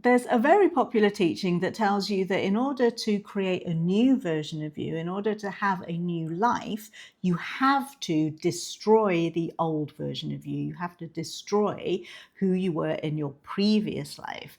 There's a very popular teaching that tells you that in order to create a new version of you, in order to have a new life, you have to destroy the old version of you. You have to destroy who you were in your previous life.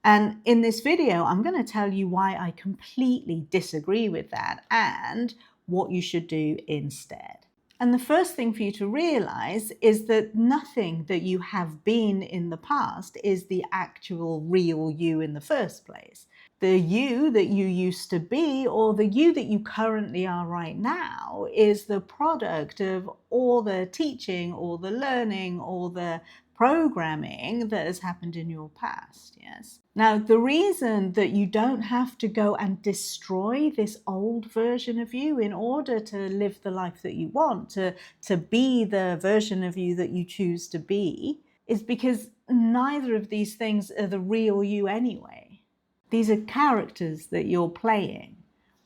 And in this video, I'm going to tell you why I completely disagree with that and what you should do instead. And the first thing for you to realize is that nothing that you have been in the past is the actual real you in the first place. The you that you used to be, or the you that you currently are right now, is the product of all the teaching, all the learning, all the programming that has happened in your past, yes? Now, the reason that you don't have to go and destroy this old version of you in order to live the life that you want, to be the version of you that you choose to be, is because neither of these things are the real you anyway. These are characters that you're playing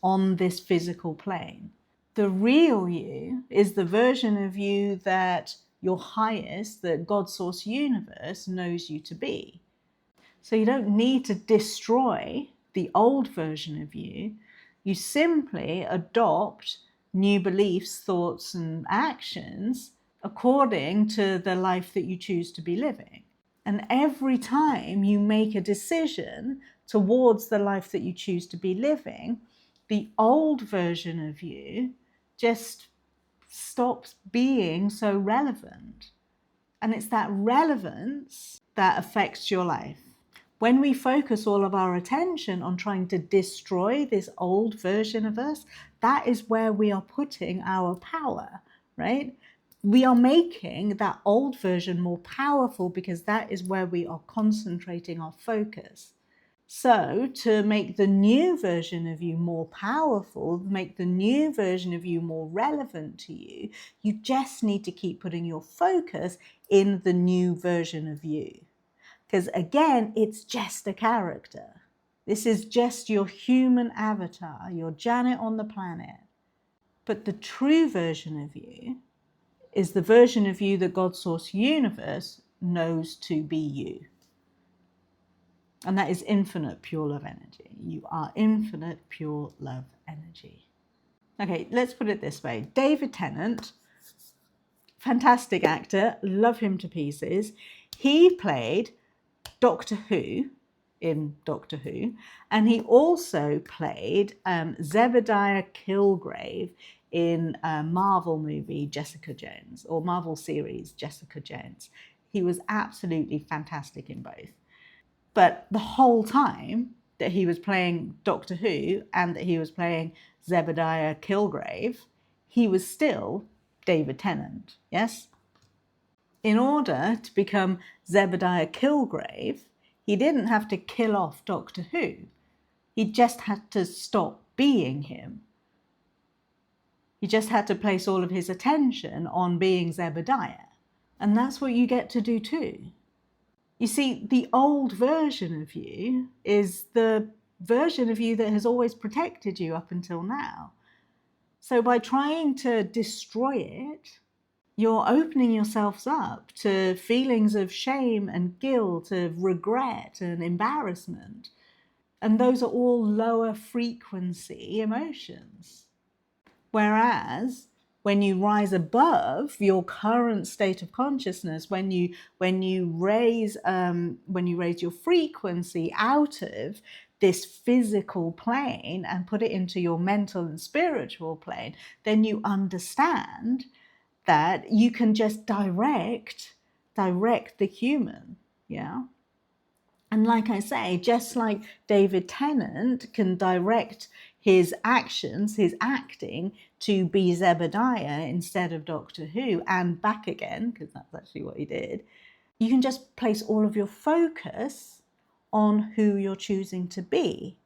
on this physical plane. The real you is the version of you that your highest, that God source universe knows you to be. So you don't need to destroy the old version of you. You simply adopt new beliefs, thoughts, and actions according to the life that you choose to be living. And every time you make a decision towards the life that you choose to be living, the old version of you just stops being so relevant. And it's that relevance that affects your life. When we focus all of our attention on trying to destroy this old version of us, that is where we are putting our power, right? We are making that old version more powerful because that is where we are concentrating our focus. So to make the new version of you more powerful, make the new version of you more relevant to you, you just need to keep putting your focus in the new version of you. Because again, it's just a character. This is just your human avatar, your Janet on the planet. But the true version of you is the version of you that God Source Universe knows to be you. And that is infinite pure love energy. You are infinite pure love energy. Okay, let's put it this way. David Tennant, fantastic actor, love him to pieces. He played Doctor Who in Doctor Who, and he also played Zebediah Kilgrave in a Marvel movie Jessica Jones, or Marvel series Jessica Jones. He was absolutely fantastic in both. But the whole time that he was playing Doctor Who and that he was playing Zebediah Kilgrave, he was still David Tennant, yes? In order to become Zebediah Kilgrave, he didn't have to kill off Doctor Who. He just had to stop being him. He just had to place all of his attention on being Zebediah. And that's what you get to do too. You see, the old version of you is the version of you that has always protected you up until now. So by trying to destroy it, you're opening yourselves up to feelings of shame and guilt, of regret and embarrassment. And those are all lower frequency emotions. Whereas when you rise above your current state of consciousness, when you raise your frequency out of this physical plane and put it into your mental and spiritual plane, then you understand that you can just direct the human, yeah? And like I say, just like David Tennant can direct his actions, his acting, to be Zebediah instead of Doctor Who, and back again, because that's actually what he did, you can just place all of your focus on who you're choosing to be.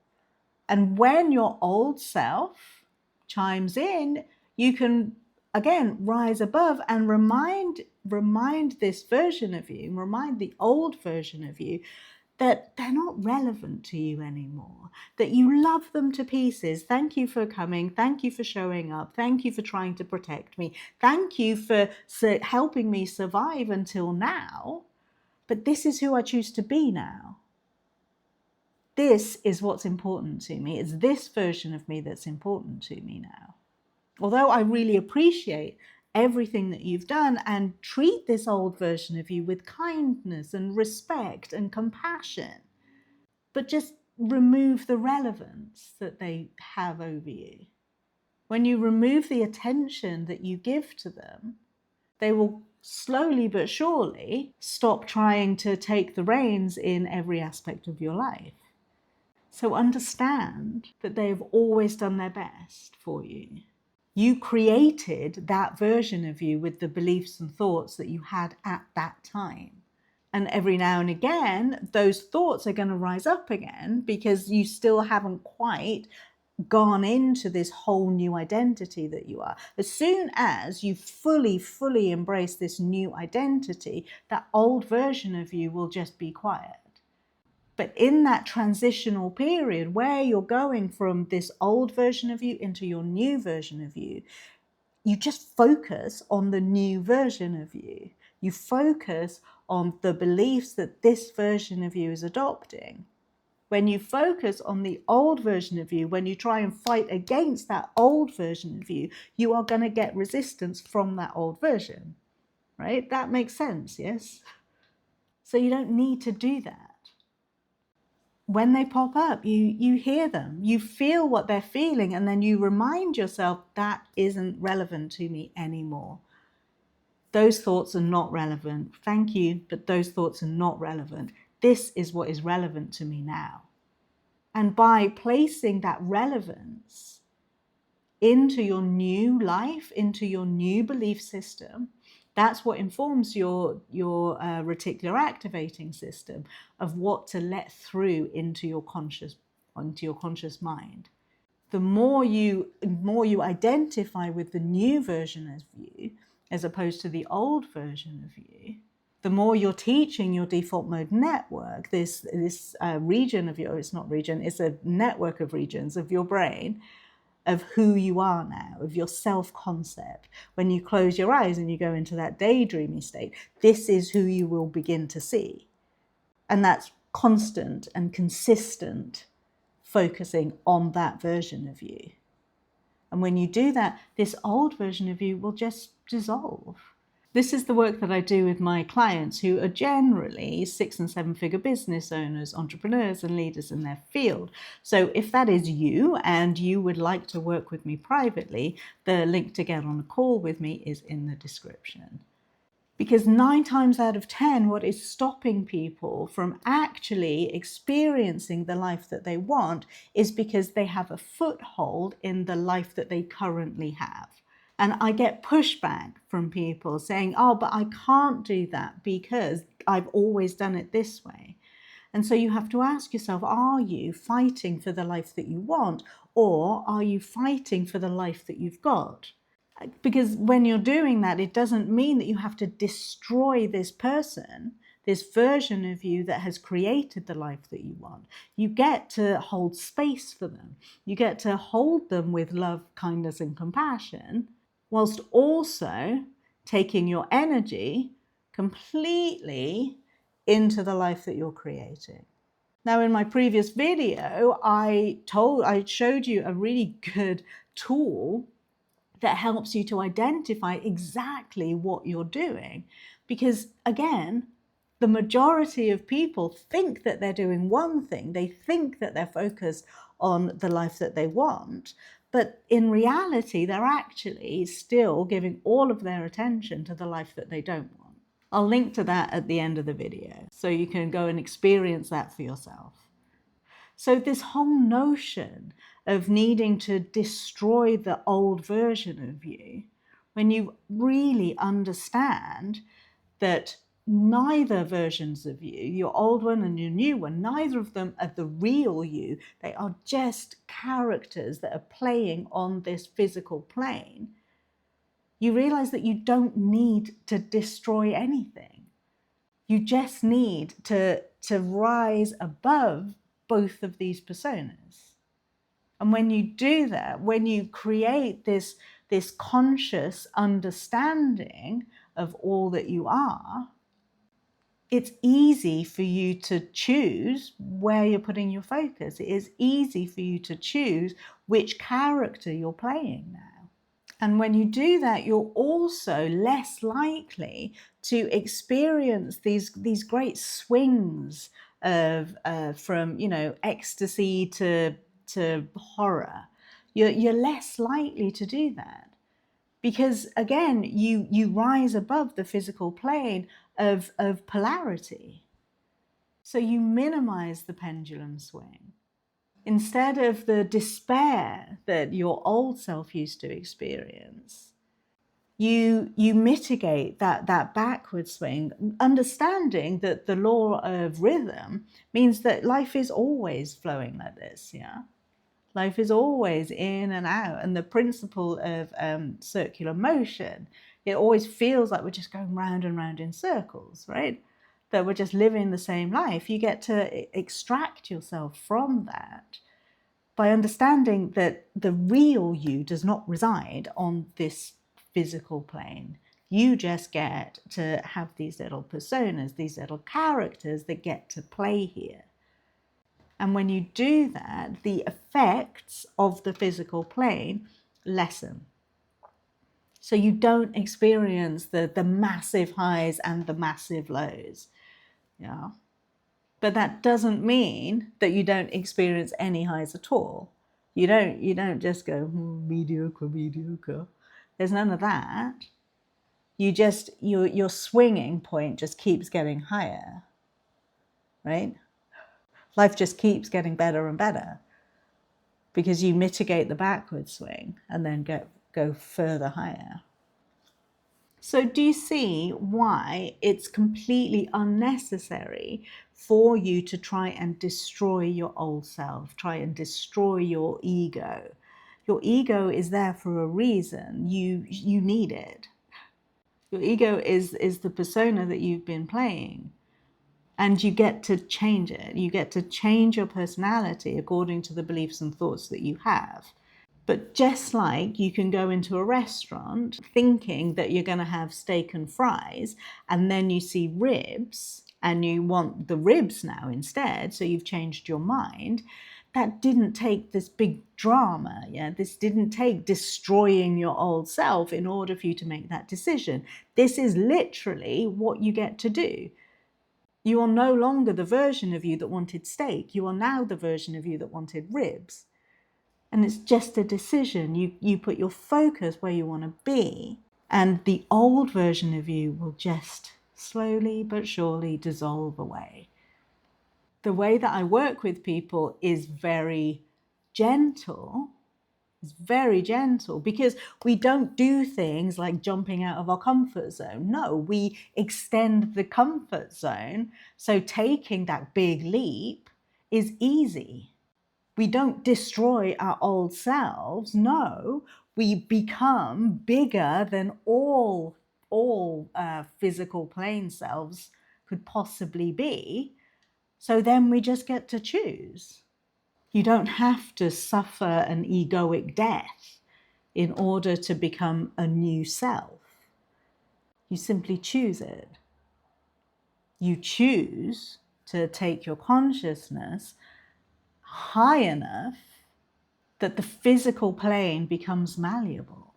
And when your old self chimes in, you can, again, rise above and remind this version of you, remind the old version of you, that they're not relevant to you anymore, that you love them to pieces. Thank you for coming. Thank you for showing up. Thank you for trying to protect me. Thank you for helping me survive until now. But this is who I choose to be now. This is what's important to me. It's this version of me that's important to me now. Although I really appreciate everything that you've done and treat this old version of you with kindness and respect and compassion, but just remove the relevance that they have over you. When you remove the attention that you give to them, they will slowly but surely stop trying to take the reins in every aspect of your life. So understand that they have always done their best for you. You created that version of you with the beliefs and thoughts that you had at that time. And every now and again, those thoughts are going to rise up again because you still haven't quite gone into this whole new identity that you are. As soon as you fully embrace this new identity, that old version of you will just be quiet. But in that transitional period where you're going from this old version of you into your new version of you, you just focus on the new version of you. You focus on the beliefs that this version of you is adopting. When you focus on the old version of you, when you try and fight against that old version of you, you are going to get resistance from that old version, right? That makes sense, yes? So you don't need to do that. When they pop up, you hear them, you feel what they're feeling, and then you remind yourself that isn't relevant to me anymore. Those thoughts are not relevant. Thank you, but those thoughts are not relevant. This is what is relevant to me now. And by placing that relevance into your new life, into your new belief system, that's what informs your reticular activating system of what to let through into your conscious mind. The more you identify with the new version of you as opposed to the old version of you, the more you're teaching your default mode network, this region of your, it's not region, it's a network of regions of your brain, of who you are now, of your self-concept. When you close your eyes and you go into that daydreamy state, this is who you will begin to see. And that's constant and consistent focusing on that version of you. And when you do that, this old version of you will just dissolve. This is the work that I do with my clients who are generally 6- and 7-figure business owners, entrepreneurs, and leaders in their field. So if that is you and you would like to work with me privately, the link to get on a call with me is in the description. Because 9 times out of 10, what is stopping people from actually experiencing the life that they want is because they have a foothold in the life that they currently have. And I get pushback from people saying, oh, but I can't do that because I've always done it this way. And so you have to ask yourself, are you fighting for the life that you want, or are you fighting for the life that you've got? Because when you're doing that, it doesn't mean that you have to destroy this person, this version of you that has created the life that you want. You get to hold space for them. You get to hold them with love, kindness, and compassion, whilst also taking your energy completely into the life that you're creating. Now, in my previous video, I showed you a really good tool that helps you to identify exactly what you're doing. Because again, the majority of people think that they're doing one thing. They think that they're focused on the life that they want. But in reality, they're actually still giving all of their attention to the life that they don't want. I'll link to that at the end of the video so you can go and experience that for yourself. So this whole notion of needing to destroy the old version of you, when you really understand that neither versions of you, your old one and your new one, neither of them are the real you. They are just characters that are playing on this physical plane. You realize that you don't need to destroy anything. You just need to rise above both of these personas. And when you do that, when you create this conscious understanding of all that you are, it's easy for you to choose where you're putting your focus. It is easy for you to choose which character you're playing now. And when you do that, you're also less likely to experience these great swings of from ecstasy to horror. You're less likely to do that. Because again, you rise above the physical plane of polarity. So you minimize the pendulum swing. Instead of the despair that your old self used to experience, you mitigate that backward swing, understanding that the law of rhythm means that life is always flowing like this, yeah? Life is always in and out. And the principle of circular motion, it always feels like we're just going round and round in circles, right? That we're just living the same life. You get to extract yourself from that by understanding that the real you does not reside on this physical plane. You just get to have these little personas, these little characters that get to play here. And when you do that, the effects of the physical plane lessen. So you don't experience the massive highs and the massive lows. Yeah. But that doesn't mean that you don't experience any highs at all. You don't just go mediocre, mediocre. There's none of that. You just your swinging point just keeps getting higher, right? Life just keeps getting better and better because you mitigate the backward swing and then go further higher. So do you see why it's completely unnecessary for you to try and destroy your old self, try and destroy your ego? Your ego is there for a reason. You need it. Your ego is the persona that you've been playing. And you get to change it. You get to change your personality according to the beliefs and thoughts that you have. But just like you can go into a restaurant thinking that you're going to have steak and fries, and then you see ribs and you want the ribs now instead, so you've changed your mind, that didn't take this big drama. Yeah, this didn't take destroying your old self in order for you to make that decision. This is literally what you get to do. You are no longer the version of you that wanted steak. You are now the version of you that wanted ribs. And it's just a decision. You put your focus where you want to be, and the old version of you will just slowly but surely dissolve away. The way that I work with people is very gentle. It's very gentle because we don't do things like jumping out of our comfort zone. No, we extend the comfort zone. So taking that big leap is easy. We don't destroy our old selves. No, we become bigger than all physical plane selves could possibly be. So then we just get to choose. You don't have to suffer an egoic death in order to become a new self. You simply choose it. You choose to take your consciousness high enough that the physical plane becomes malleable.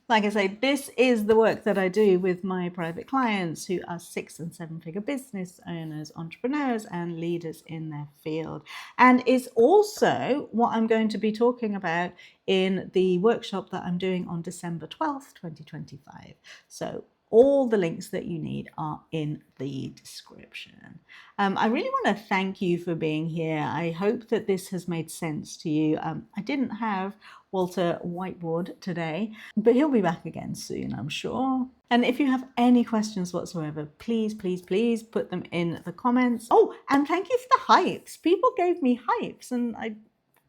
Like I say, this is the work that I do with my private clients who are 6- and 7-figure business owners, entrepreneurs, and leaders in their field. And it's also what I'm going to be talking about in the workshop that I'm doing on December 12th, 2025. So all the links that you need are in the description. I really want to thank you for being here. I hope that this has made sense to you. I didn't have Walter Whiteboard today, but he'll be back again soon, I'm sure. And if you have any questions whatsoever, please, please, please put them in the comments. Oh, and thank you for the hypes. People gave me hypes and I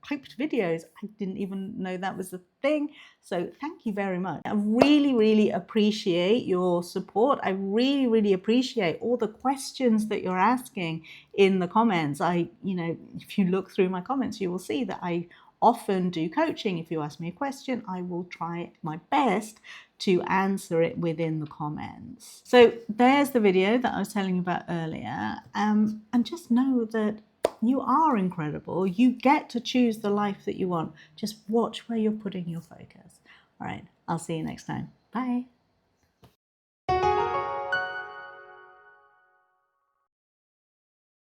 hyped videos. I didn't even know that was a thing. So thank you very much. I really, really appreciate your support. I really, really appreciate all the questions that you're asking in the comments. If you look through my comments, you will see that I often do coaching. If you ask me a question, I will try my best to answer it within the comments. So there's the video that I was telling you about earlier. And just know that you are incredible. You get to choose the life that you want. Just watch where you're putting your focus. All right, I'll see you next time. Bye.